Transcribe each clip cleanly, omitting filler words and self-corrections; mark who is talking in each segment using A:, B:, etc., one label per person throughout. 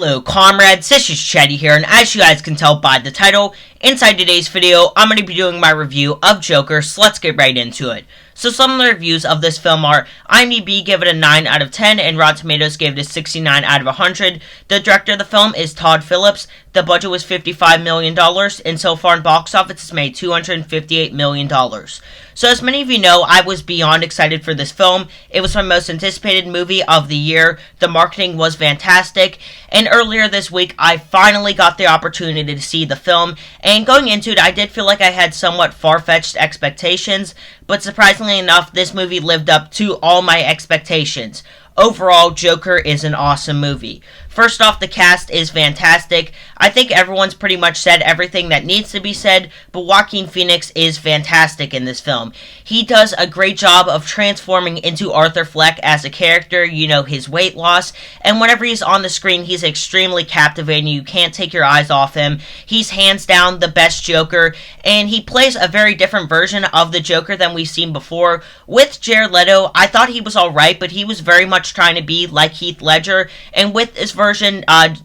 A: Hello comrades, this is Chatty here, and as you guys can tell by the title, inside today's video, I'm going to be doing my review of Joker, so let's get right into it. So some of the reviews of this film are, IMDb gave it a 9 out of 10, and Rotten Tomatoes gave it a 69 out of 100. The director of the film is Todd Phillips. The budget was $55 million, and so far in box office, it's made $258 million. So as many of you know, I was beyond excited for this film. It was my most anticipated movie of the year. The marketing was fantastic, and earlier this week, I finally got the opportunity to see the film, and going into it, I did feel like I had somewhat far-fetched expectations, but surprisingly enough, this movie lived up to all my expectations. Overall, Joker is an awesome movie. First off, the cast is fantastic. I think everyone's pretty much said everything that needs to be said, but Joaquin Phoenix is fantastic in this film. He does a great job of transforming into Arthur Fleck as a character, you know, his weight loss, and whenever he's on the screen, he's extremely captivating. You can't take your eyes off him. He's hands down the best Joker, and he plays a very different version of the Joker than we've seen before. With Jared Leto, I thought he was alright, but he was very much trying to be like Heath Ledger, and with this version,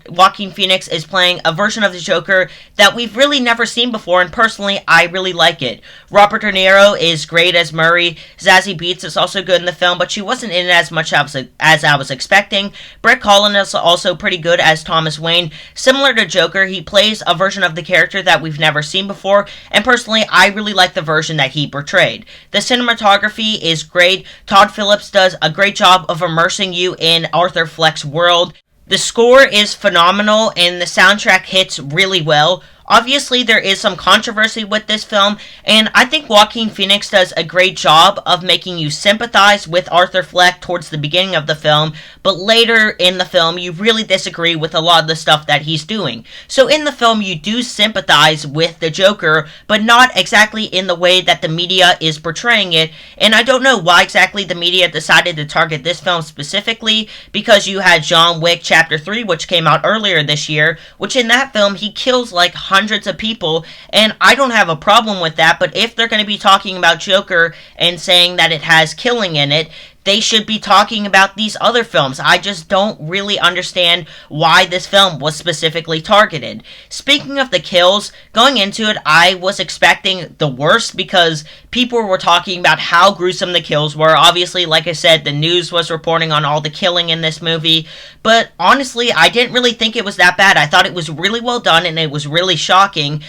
A: Joaquin Phoenix is playing a version of the Joker that we've really never seen before, and personally, I really like it. Robert De Niro is great as Murray. Zazie Beetz is also good in the film, but she wasn't in it as much as I was expecting. Brett Cullen is also pretty good as Thomas Wayne. Similar to Joker, he plays a version of the character that we've never seen before, and personally, I really like the version that he portrayed. The cinematography is great. Todd Phillips does a great job of immersing you in Arthur Fleck's world. The score is phenomenal, and the soundtrack hits really well. Obviously, there is some controversy with this film, and I think Joaquin Phoenix does a great job of making you sympathize with Arthur Fleck towards the beginning of the film, but later in the film, you really disagree with a lot of the stuff that he's doing. So in the film, you do sympathize with the Joker, but not exactly in the way that the media is portraying it, and I don't know why exactly the media decided to target this film specifically, because you had John Wick Chapter 3, which came out earlier this year, which in that film, he kills like hundreds of people, and I don't have a problem with that, but if they're going to be talking about Joker and saying that it has killing in it, they should be talking about these other films. I just don't really understand why this film was specifically targeted. Speaking of the kills, going into it, I was expecting the worst because people were talking about how gruesome the kills were. Obviously, like I said, the news was reporting on all the killing in this movie, but honestly, I didn't really think it was that bad. I thought it was really well done and it was really shocking.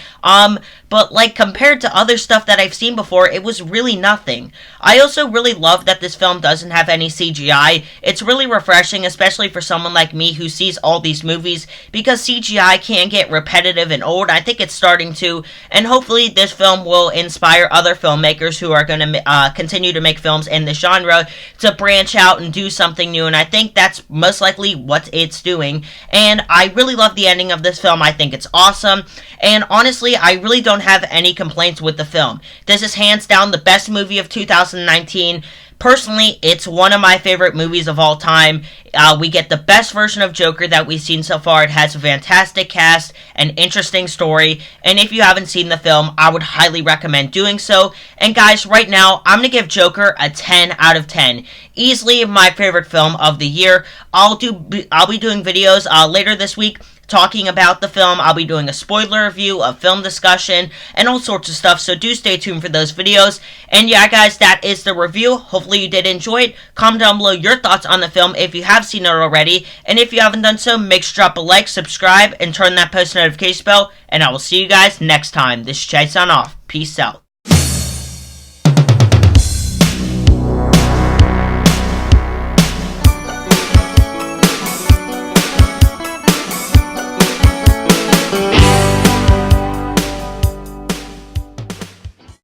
A: But like compared to other stuff that I've seen before, it was really nothing. I also really love that this film doesn't have any CGI. It's really refreshing, especially for someone like me who sees all these movies, because CGI can get repetitive and old. I think it's starting to, and hopefully this film will inspire other filmmakers who are going to continue to make films in the genre to branch out and do something new, and I think that's most likely what it's doing. And I really love the ending of this film. I think it's awesome, and honestly, I really don't have any complaints with the film. This is hands down the best movie of 2019. Personally, it's one of my favorite movies of all time. We get the best version of Joker that we've seen so far. It has a fantastic cast, an interesting story, and if you haven't seen the film, I would highly recommend doing so. And guys, right now, I'm going to give Joker a 10 out of 10. Easily my favorite film of the year. I'll be doing videos later this week talking about the film. I'll be doing a spoiler review, a film discussion, and all sorts of stuff, so do stay tuned for those videos. And yeah, guys, that is the review. Hopefully you did enjoy it. Comment down below your thoughts on the film if you have seen it already, and if you haven't done so, make sure to drop a like, subscribe, and turn that post notification bell, and I will see you guys next time. This is Chase on off. Peace out.